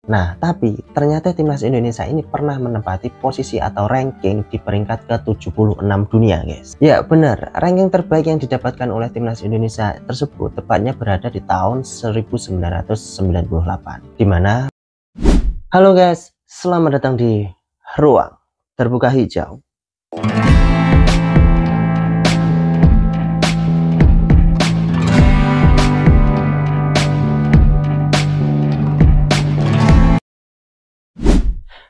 Nah, tapi ternyata timnas Indonesia ini pernah menempati posisi atau ranking di peringkat ke-76 dunia, guys. Ya, benar. Ranking terbaik yang didapatkan oleh timnas Indonesia tersebut tepatnya berada di tahun 1998. Dimana, halo guys, selamat datang di Ruang Terbuka Hijau.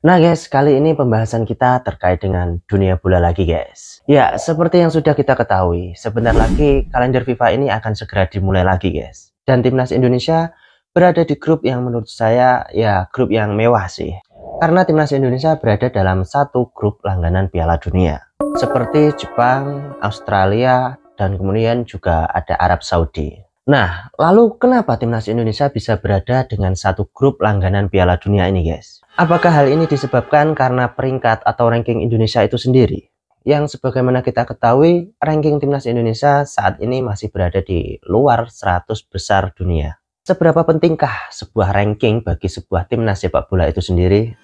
Nah guys, kali ini pembahasan kita terkait dengan dunia bola lagi guys. Ya, seperti yang sudah kita ketahui, sebentar lagi kalender FIFA ini akan segera dimulai lagi guys. Dan timnas Indonesia berada di grup yang menurut saya ya grup yang mewah sih. Karena timnas Indonesia berada dalam satu grup langganan Piala Dunia. Seperti Jepang, Australia, dan kemudian juga ada Arab Saudi. Nah, lalu kenapa timnas Indonesia bisa berada dengan satu grup langganan Piala Dunia ini guys? Apakah hal ini disebabkan karena peringkat atau ranking Indonesia itu sendiri? Yang sebagaimana kita ketahui, ranking timnas Indonesia saat ini masih berada di luar 100 besar dunia. Seberapa pentingkah sebuah ranking bagi sebuah timnas sepak bola itu sendiri?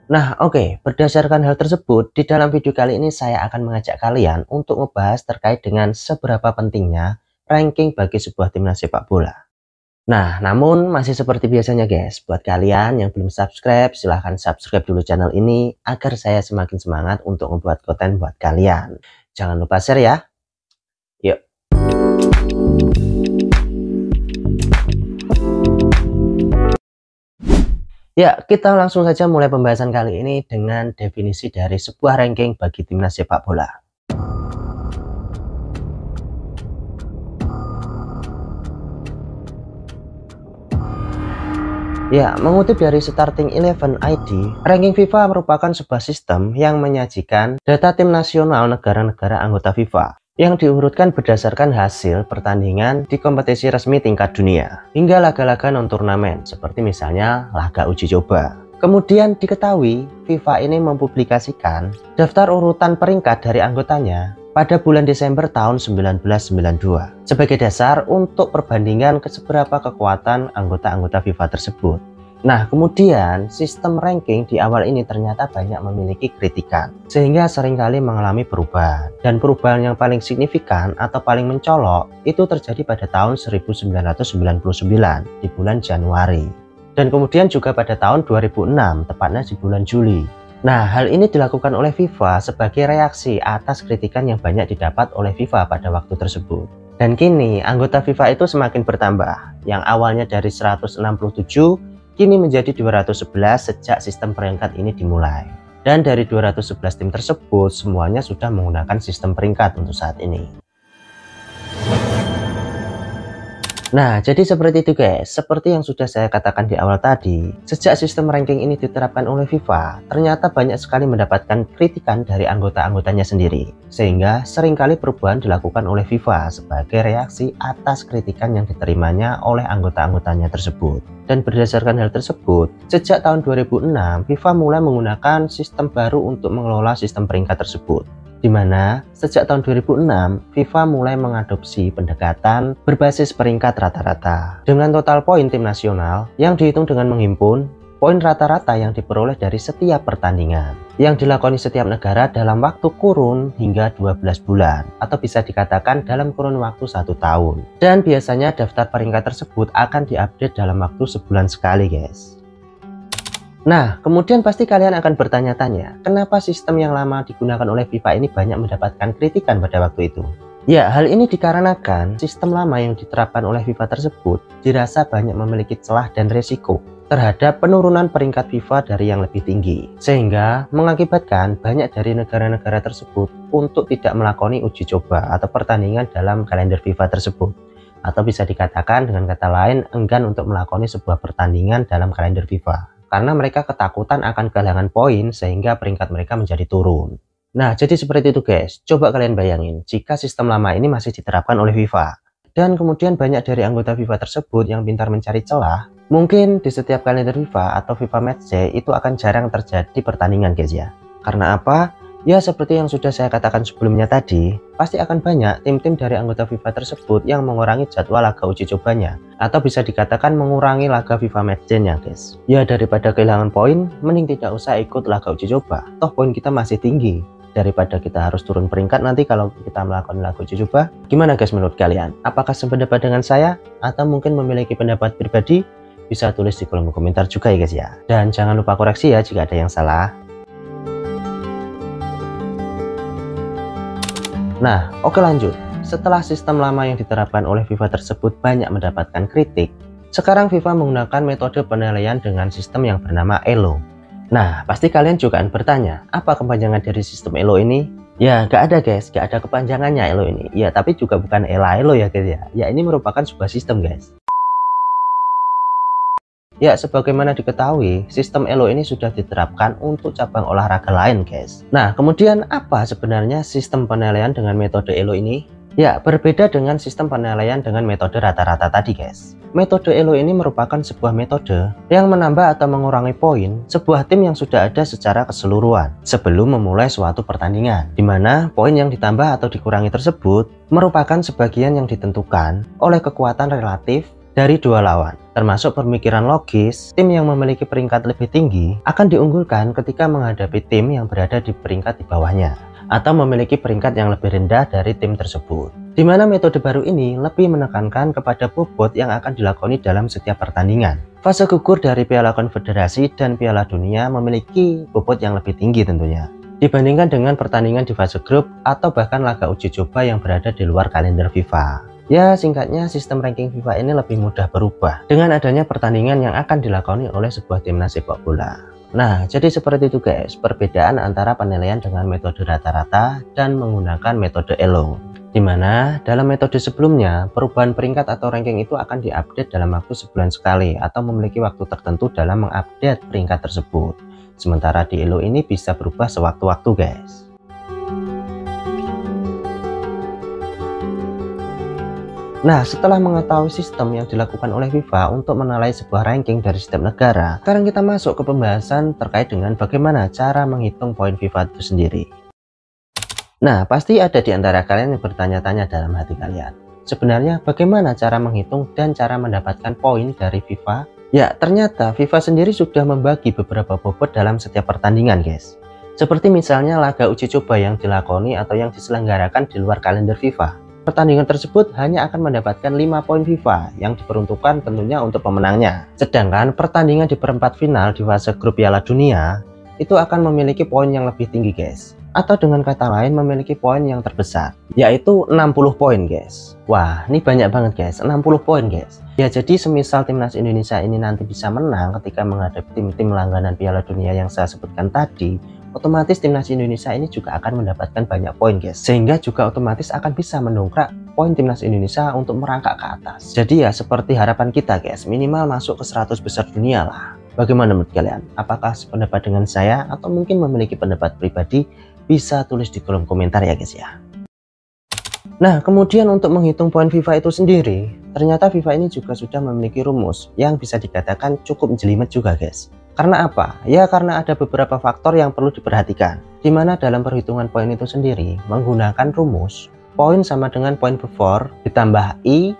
Nah, oke, berdasarkan hal tersebut, di dalam video kali ini saya akan mengajak kalian untuk membahas terkait dengan seberapa pentingnya ranking bagi sebuah timnas sepak bola. Nah, namun masih seperti biasanya guys, buat kalian yang belum subscribe, silahkan subscribe dulu channel ini agar saya semakin semangat untuk membuat konten buat kalian. Jangan lupa share ya. Yuk. Ya, kita langsung saja mulai pembahasan kali ini dengan definisi dari sebuah ranking bagi timnas sepak bola. Ya, mengutip dari Starting Eleven ID, ranking FIFA merupakan sebuah sistem yang menyajikan data tim nasional negara-negara anggota FIFA yang diurutkan berdasarkan hasil pertandingan di kompetisi resmi tingkat dunia hingga laga-laga non-turnamen seperti misalnya laga uji coba. Kemudian diketahui FIFA ini mempublikasikan daftar urutan peringkat dari anggotanya pada bulan Desember tahun 1992 sebagai dasar untuk perbandingan keseberapa kekuatan anggota-anggota FIFA tersebut. Nah, kemudian sistem ranking di awal ini ternyata banyak memiliki kritikan sehingga seringkali mengalami perubahan, dan perubahan yang paling signifikan atau paling mencolok itu terjadi pada tahun 1999 di bulan Januari, dan kemudian juga pada tahun 2006 tepatnya di bulan Juli. Nah, hal ini dilakukan oleh FIFA sebagai reaksi atas kritikan yang banyak didapat oleh FIFA pada waktu tersebut. Dan kini anggota FIFA itu semakin bertambah, yang awalnya dari 167 kini menjadi 211 sejak sistem peringkat ini dimulai. Dan dari 211 tim tersebut semuanya sudah menggunakan sistem peringkat untuk saat ini. Nah, jadi seperti itu guys, seperti yang sudah saya katakan di awal tadi, sejak sistem ranking ini diterapkan oleh FIFA, ternyata banyak sekali mendapatkan kritikan dari anggota-anggotanya sendiri, sehingga seringkali perubahan dilakukan oleh FIFA sebagai reaksi atas kritikan yang diterimanya oleh anggota-anggotanya tersebut. Dan berdasarkan hal tersebut, sejak tahun 2006, FIFA mulai menggunakan sistem baru untuk mengelola sistem peringkat tersebut. Di mana sejak tahun 2006 FIFA mulai mengadopsi pendekatan berbasis peringkat rata-rata dengan total poin tim nasional yang dihitung dengan menghimpun poin rata-rata yang diperoleh dari setiap pertandingan yang dilakoni setiap negara dalam waktu kurun hingga 12 bulan atau bisa dikatakan dalam kurun waktu 1 tahun. Dan biasanya daftar peringkat tersebut akan diupdate dalam waktu sebulan sekali guys. Nah, kemudian pasti kalian akan bertanya-tanya, kenapa sistem yang lama digunakan oleh FIFA ini banyak mendapatkan kritikan pada waktu itu? Ya, hal ini dikarenakan sistem lama yang diterapkan oleh FIFA tersebut dirasa banyak memiliki celah dan resiko terhadap penurunan peringkat FIFA dari yang lebih tinggi, sehingga mengakibatkan banyak dari negara-negara tersebut untuk tidak melakoni uji coba atau pertandingan dalam kalender FIFA tersebut. Atau bisa dikatakan dengan kata lain, enggan untuk melakoni sebuah pertandingan dalam kalender FIFA. Karena mereka ketakutan akan kehilangan poin sehingga peringkat mereka menjadi turun. Nah, jadi seperti itu guys. Coba kalian bayangin jika sistem lama ini masih diterapkan oleh FIFA. Dan kemudian banyak dari anggota FIFA tersebut yang pintar mencari celah. Mungkin di setiap kalender FIFA atau FIFA Matchday itu akan jarang terjadi pertandingan guys ya. Karena apa? Ya seperti yang sudah saya katakan sebelumnya tadi, pasti akan banyak tim-tim dari anggota FIFA tersebut yang mengurangi jadwal laga uji cobanya, atau bisa dikatakan mengurangi laga FIFA Matchday-nya guys. Ya daripada kehilangan poin, mending tidak usah ikut laga uji coba, toh poin kita masih tinggi. Daripada kita harus turun peringkat nanti kalau kita melakukan laga uji coba. Gimana guys menurut kalian? Apakah sependapat dengan saya? Atau mungkin memiliki pendapat pribadi? Bisa tulis di kolom komentar juga ya guys ya. Dan jangan lupa koreksi ya jika ada yang salah. Nah, oke lanjut. Setelah sistem lama yang diterapkan oleh FIFA tersebut banyak mendapatkan kritik, sekarang FIFA menggunakan metode penilaian dengan sistem yang bernama ELO. Nah, pasti kalian juga akan bertanya, apa kepanjangan dari sistem ELO ini? Ya, gak ada guys, gak ada kepanjangannya ELO ini. Ya, tapi juga bukan ELA-ELO ya guys ya. Ya, ini merupakan sebuah sistem guys. Ya, sebagaimana diketahui, sistem ELO ini sudah diterapkan untuk cabang olahraga lain, guys. Nah, kemudian apa sebenarnya sistem penilaian dengan metode ELO ini? Ya, berbeda dengan sistem penilaian dengan metode rata-rata tadi, guys. Metode ELO ini merupakan sebuah metode yang menambah atau mengurangi poin sebuah tim yang sudah ada secara keseluruhan sebelum memulai suatu pertandingan, di mana poin yang ditambah atau dikurangi tersebut merupakan sebagian yang ditentukan oleh kekuatan relatif dari dua lawan. Termasuk pemikiran logis, tim yang memiliki peringkat lebih tinggi akan diunggulkan ketika menghadapi tim yang berada di peringkat di bawahnya atau memiliki peringkat yang lebih rendah dari tim tersebut. Di mana metode baru ini lebih menekankan kepada bobot yang akan dilakoni dalam setiap pertandingan. Fase gugur dari Piala Konfederasi dan Piala Dunia memiliki bobot yang lebih tinggi tentunya, dibandingkan dengan pertandingan di fase grup atau bahkan laga uji coba yang berada di luar kalender FIFA. Ya, singkatnya sistem ranking FIFA ini lebih mudah berubah dengan adanya pertandingan yang akan dilakoni oleh sebuah timnas sepak bola. Nah, jadi seperti itu guys, perbedaan antara penilaian dengan metode rata-rata dan menggunakan metode ELO. Dimana dalam metode sebelumnya, perubahan peringkat atau ranking itu akan diupdate dalam waktu sebulan sekali atau memiliki waktu tertentu dalam mengupdate peringkat tersebut. Sementara di ELO ini bisa berubah sewaktu-waktu guys. Nah, setelah mengetahui sistem yang dilakukan oleh FIFA untuk menilai sebuah ranking dari setiap negara, sekarang kita masuk ke pembahasan terkait dengan bagaimana cara menghitung poin FIFA itu sendiri. Nah, pasti ada di antara kalian yang bertanya-tanya dalam hati kalian, sebenarnya bagaimana cara menghitung dan cara mendapatkan poin dari FIFA? Ya, ternyata FIFA sendiri sudah membagi beberapa bobot dalam setiap pertandingan guys. Seperti misalnya laga uji coba yang dilakoni atau yang diselenggarakan di luar kalender FIFA. Pertandingan tersebut hanya akan mendapatkan 5 poin FIFA yang diperuntukkan tentunya untuk pemenangnya. Sedangkan pertandingan di perempat final di fase grup Piala Dunia itu akan memiliki poin yang lebih tinggi guys. Atau dengan kata lain memiliki poin yang terbesar, yaitu 60 poin guys. Wah, ini banyak banget guys, 60 poin guys. Ya jadi semisal timnas Indonesia ini nanti bisa menang ketika menghadapi tim-tim langganan Piala Dunia yang saya sebutkan tadi, otomatis timnas Indonesia ini juga akan mendapatkan banyak poin guys, sehingga juga otomatis akan bisa mendongkrak poin timnas Indonesia untuk merangkak ke atas. Jadi ya seperti harapan kita guys, minimal masuk ke 100 besar dunia lah. Bagaimana menurut kalian? Apakah sependapat dengan saya atau mungkin memiliki pendapat pribadi? Bisa tulis di kolom komentar ya guys ya. Nah, kemudian untuk menghitung poin FIFA itu sendiri, ternyata FIFA ini juga sudah memiliki rumus yang bisa dikatakan cukup jelimet juga guys. Karena apa? Ya karena ada beberapa faktor yang perlu diperhatikan, dimana dalam perhitungan poin itu sendiri menggunakan rumus poin sama dengan poin before ditambah I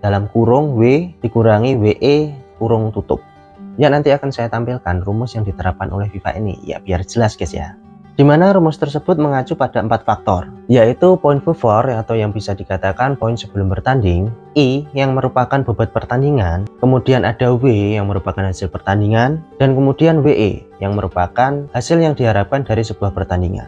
dalam kurung W dikurangi WE kurung tutup. Ya nanti akan saya tampilkan rumus yang diterapkan oleh FIFA ini ya biar jelas guys ya. Dimana rumus tersebut mengacu pada 4 faktor, yaitu poin before atau yang bisa dikatakan poin sebelum bertanding, I yang merupakan bobot pertandingan, kemudian ada W yang merupakan hasil pertandingan, dan kemudian WE yang merupakan hasil yang diharapkan dari sebuah pertandingan.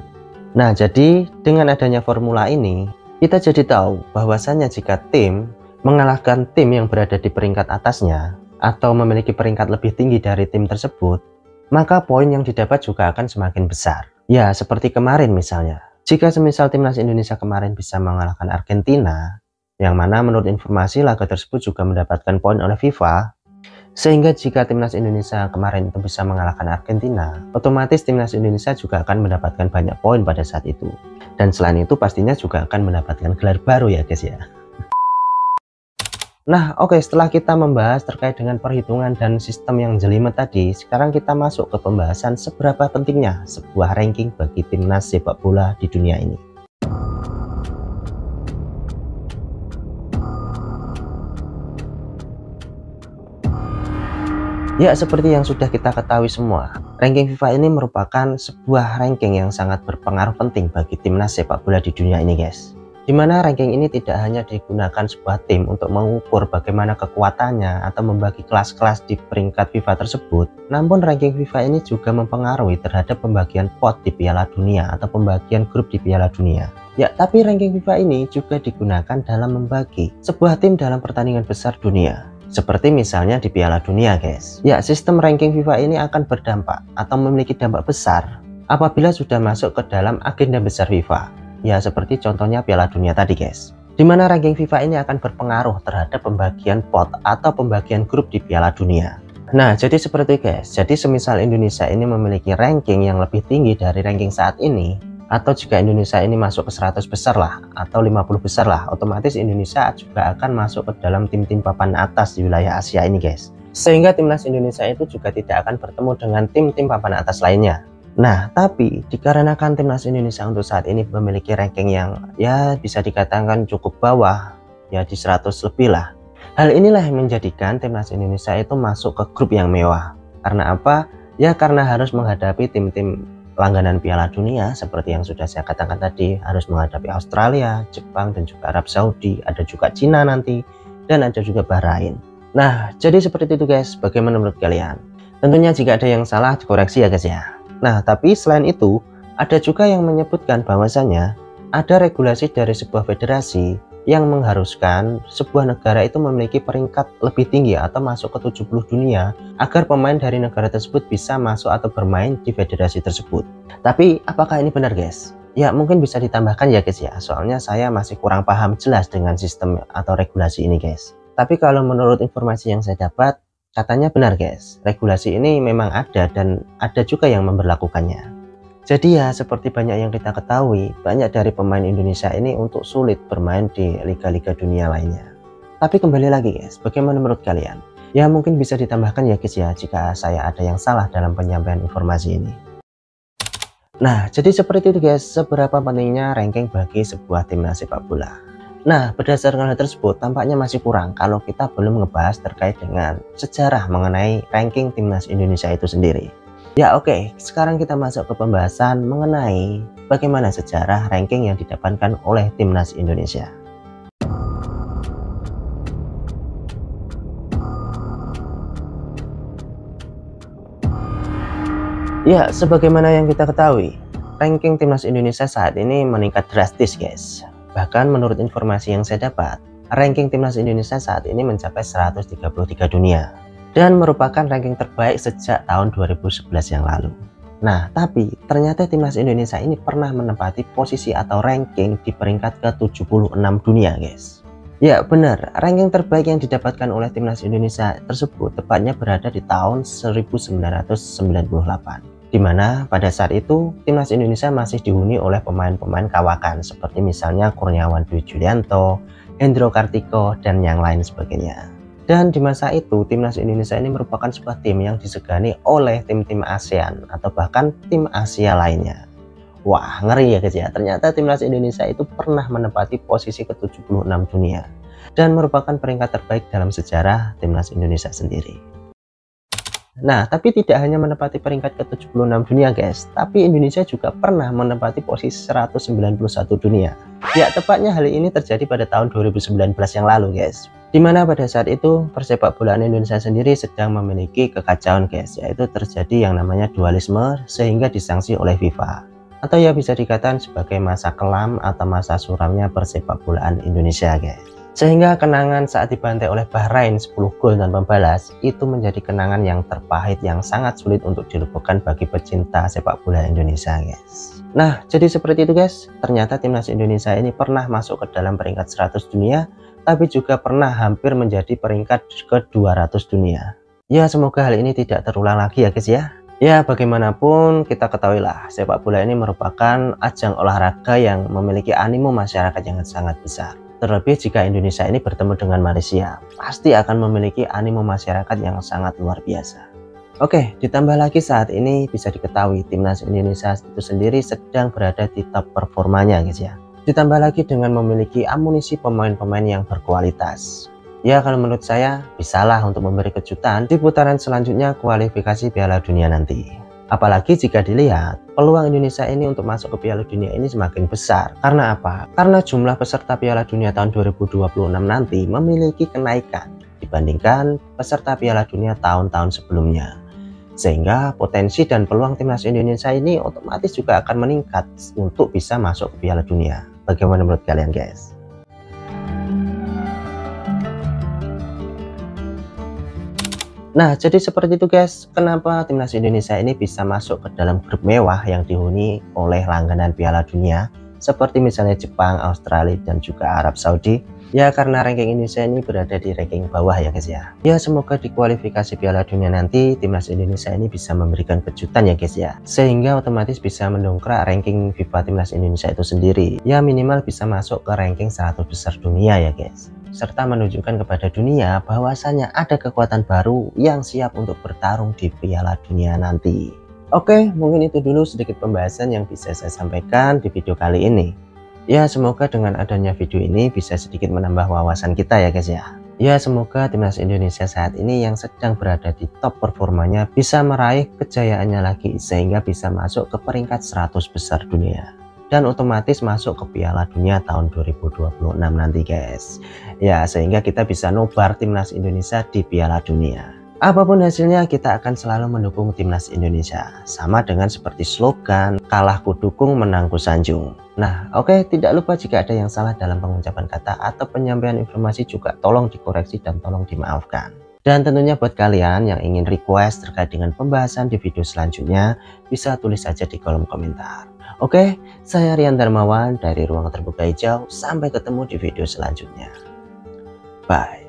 Nah jadi dengan adanya formula ini, kita jadi tahu bahwasannya jika tim mengalahkan tim yang berada di peringkat atasnya, atau memiliki peringkat lebih tinggi dari tim tersebut, maka poin yang didapat juga akan semakin besar. Ya, seperti kemarin misalnya. Jika semisal timnas Indonesia kemarin bisa mengalahkan Argentina, yang mana menurut informasi laga tersebut juga mendapatkan poin oleh FIFA, sehingga jika timnas Indonesia kemarin itu bisa mengalahkan Argentina, otomatis timnas Indonesia juga akan mendapatkan banyak poin pada saat itu. Dan selain itu pastinya juga akan mendapatkan gelar baru ya guys ya. Nah, oke, setelah kita membahas terkait dengan perhitungan dan sistem yang jelimet tadi, sekarang kita masuk ke pembahasan seberapa pentingnya sebuah ranking bagi timnas sepak bola di dunia ini. Ya, seperti yang sudah kita ketahui semua, ranking FIFA ini merupakan sebuah ranking yang sangat berpengaruh penting bagi timnas sepak bola di dunia ini, guys. Dimana ranking ini tidak hanya digunakan sebuah tim untuk mengukur bagaimana kekuatannya atau membagi kelas-kelas di peringkat FIFA tersebut, namun ranking FIFA ini juga mempengaruhi terhadap pembagian pot di Piala Dunia atau pembagian grup di Piala Dunia. Ya, tapi ranking FIFA ini juga digunakan dalam membagi sebuah tim dalam pertandingan besar dunia. Seperti misalnya di Piala Dunia, guys. Ya, sistem ranking FIFA ini akan berdampak atau memiliki dampak besar apabila sudah masuk ke dalam agenda besar FIFA. Ya, seperti contohnya Piala Dunia tadi, guys. Dimana ranking FIFA ini akan berpengaruh terhadap pembagian pot atau pembagian grup di Piala Dunia. Nah, jadi seperti guys. Jadi semisal Indonesia ini memiliki ranking yang lebih tinggi dari ranking saat ini, atau jika Indonesia ini masuk ke 100 besar lah atau 50 besar lah, otomatis Indonesia juga akan masuk ke dalam tim-tim papan atas di wilayah Asia ini, guys. Sehingga timnas Indonesia itu juga tidak akan bertemu dengan tim-tim papan atas lainnya. Nah, tapi dikarenakan timnas Indonesia untuk saat ini memiliki ranking yang ya bisa dikatakan cukup bawah, ya di 100 lebih lah. Hal inilah yang menjadikan timnas Indonesia itu masuk ke grup yang mewah. Karena apa? Ya karena harus menghadapi tim-tim langganan Piala Dunia seperti yang sudah saya katakan tadi, harus menghadapi Australia, Jepang, dan juga Arab Saudi, ada juga Cina nanti, dan ada juga Bahrain. Nah, jadi seperti itu guys, bagaimana menurut kalian? Tentunya jika ada yang salah dikoreksi ya guys ya. Nah, tapi selain itu, ada juga yang menyebutkan bahwasanya ada regulasi dari sebuah federasi yang mengharuskan sebuah negara itu memiliki peringkat lebih tinggi atau masuk ke 70 dunia agar pemain dari negara tersebut bisa masuk atau bermain di federasi tersebut. Tapi apakah ini benar guys? Ya mungkin bisa ditambahkan ya guys ya, soalnya saya masih kurang paham jelas dengan sistem atau regulasi ini guys. Tapi kalau menurut informasi yang saya dapat, katanya benar guys, regulasi ini memang ada dan ada juga yang memberlakukannya. Jadi ya seperti banyak yang kita ketahui, banyak dari pemain Indonesia ini untuk sulit bermain di liga-liga dunia lainnya. Tapi kembali lagi guys, bagaimana menurut kalian? Ya mungkin bisa ditambahkan ya guys ya, jika saya ada yang salah dalam penyampaian informasi ini. Nah, jadi seperti itu guys, seberapa pentingnya ranking bagi sebuah timnas sepak bola. Nah, berdasarkan hal tersebut, tampaknya masih kurang kalau kita belum ngebahas terkait dengan sejarah mengenai ranking timnas Indonesia itu sendiri. Ya oke, sekarang kita masuk ke pembahasan mengenai bagaimana sejarah ranking yang didapatkan oleh timnas Indonesia. Ya, sebagaimana yang kita ketahui, ranking timnas Indonesia saat ini meningkat drastis guys. Bahkan menurut informasi yang saya dapat, ranking timnas Indonesia saat ini mencapai 133 dunia. Dan merupakan ranking terbaik sejak tahun 2011 yang lalu. Nah, tapi ternyata timnas Indonesia ini pernah menempati posisi atau ranking di peringkat ke-76 dunia, guys. Ya, benar, ranking terbaik yang didapatkan oleh timnas Indonesia tersebut tepatnya berada di tahun 1998. Di mana pada saat itu timnas Indonesia masih dihuni oleh pemain-pemain kawakan seperti misalnya Kurniawan Dwi Julianto, Hendro Kartiko, dan yang lain sebagainya. Dan di masa itu, timnas Indonesia ini merupakan sebuah tim yang disegani oleh tim-tim ASEAN atau bahkan tim Asia lainnya. Wah, ngeri ya guys ya. Ternyata timnas Indonesia itu pernah menempati posisi ke-76 dunia dan merupakan peringkat terbaik dalam sejarah timnas Indonesia sendiri. Nah, tapi tidak hanya menempati peringkat ke-76 dunia guys, tapi Indonesia juga pernah menempati posisi 191 dunia. Ya, tepatnya hal ini terjadi pada tahun 2019 yang lalu guys. Dimana pada saat itu persepak bolaan Indonesia sendiri sedang memiliki kekacauan guys, yaitu terjadi yang namanya dualisme sehingga disanksi oleh FIFA. Atau ya bisa dikatakan sebagai masa kelam atau masa suramnya persepak bolaan Indonesia guys. Sehingga kenangan saat dibantai oleh Bahrain 10 gol tanpa balas itu menjadi kenangan yang terpahit yang sangat sulit untuk dilupakan bagi pecinta sepak bola Indonesia guys. Nah, jadi seperti itu guys, ternyata timnas Indonesia ini pernah masuk ke dalam peringkat 100 dunia, tapi juga pernah hampir menjadi peringkat ke-200 dunia. Ya, semoga hal ini tidak terulang lagi ya guys ya. Ya, bagaimanapun kita ketahuilah, sepak bola ini merupakan ajang olahraga yang memiliki animo masyarakat yang sangat besar. Terlebih jika Indonesia ini bertemu dengan Malaysia, pasti akan memiliki animo masyarakat yang sangat luar biasa. Oke, ditambah lagi saat ini bisa diketahui timnas Indonesia itu sendiri sedang berada di top performanya guys ya. Ditambah lagi dengan memiliki amunisi pemain-pemain yang berkualitas. Ya kalau menurut saya bisalah untuk memberi kejutan di putaran selanjutnya kualifikasi Piala Dunia nanti. Apalagi jika dilihat peluang Indonesia ini untuk masuk ke Piala Dunia ini semakin besar. Karena apa? Karena jumlah peserta Piala Dunia tahun 2026 nanti memiliki kenaikan dibandingkan peserta Piala Dunia tahun-tahun sebelumnya. Sehingga potensi dan peluang timnas Indonesia ini otomatis juga akan meningkat untuk bisa masuk ke Piala Dunia. Bagaimana menurut kalian guys? Nah, jadi seperti itu guys, kenapa timnas Indonesia ini bisa masuk ke dalam grup mewah yang dihuni oleh langganan Piala Dunia seperti misalnya Jepang, Australia, dan juga Arab Saudi. Ya karena ranking Indonesia ini berada di ranking bawah ya guys ya. Ya semoga di kualifikasi Piala Dunia nanti timnas Indonesia ini bisa memberikan kejutan ya guys ya. Sehingga otomatis bisa mendongkrak ranking FIFA timnas Indonesia itu sendiri. Ya minimal bisa masuk ke ranking 100 besar dunia ya guys. Serta menunjukkan kepada dunia bahwasanya ada kekuatan baru yang siap untuk bertarung di Piala Dunia nanti. Oke, mungkin itu dulu sedikit pembahasan yang bisa saya sampaikan di video kali ini. Ya semoga dengan adanya video ini bisa sedikit menambah wawasan kita ya guys ya. Ya semoga timnas Indonesia saat ini yang sedang berada di top performanya bisa meraih kejayaannya lagi sehingga bisa masuk ke peringkat 100 besar dunia. Dan otomatis masuk ke Piala Dunia tahun 2026 nanti guys. Ya sehingga kita bisa nobar timnas Indonesia di Piala Dunia. Apapun hasilnya kita akan selalu mendukung timnas Indonesia. Sama dengan seperti slogan kalah ku dukung menang ku sanjung. Nah oke, tidak lupa jika ada yang salah dalam pengucapan kata atau penyampaian informasi juga tolong dikoreksi dan tolong dimaafkan. Dan tentunya buat kalian yang ingin request terkait dengan pembahasan di video selanjutnya bisa tulis saja di kolom komentar. Oke, saya Rian Darmawan dari Ruang Terbuka Hijau. Sampai ketemu di video selanjutnya. Bye.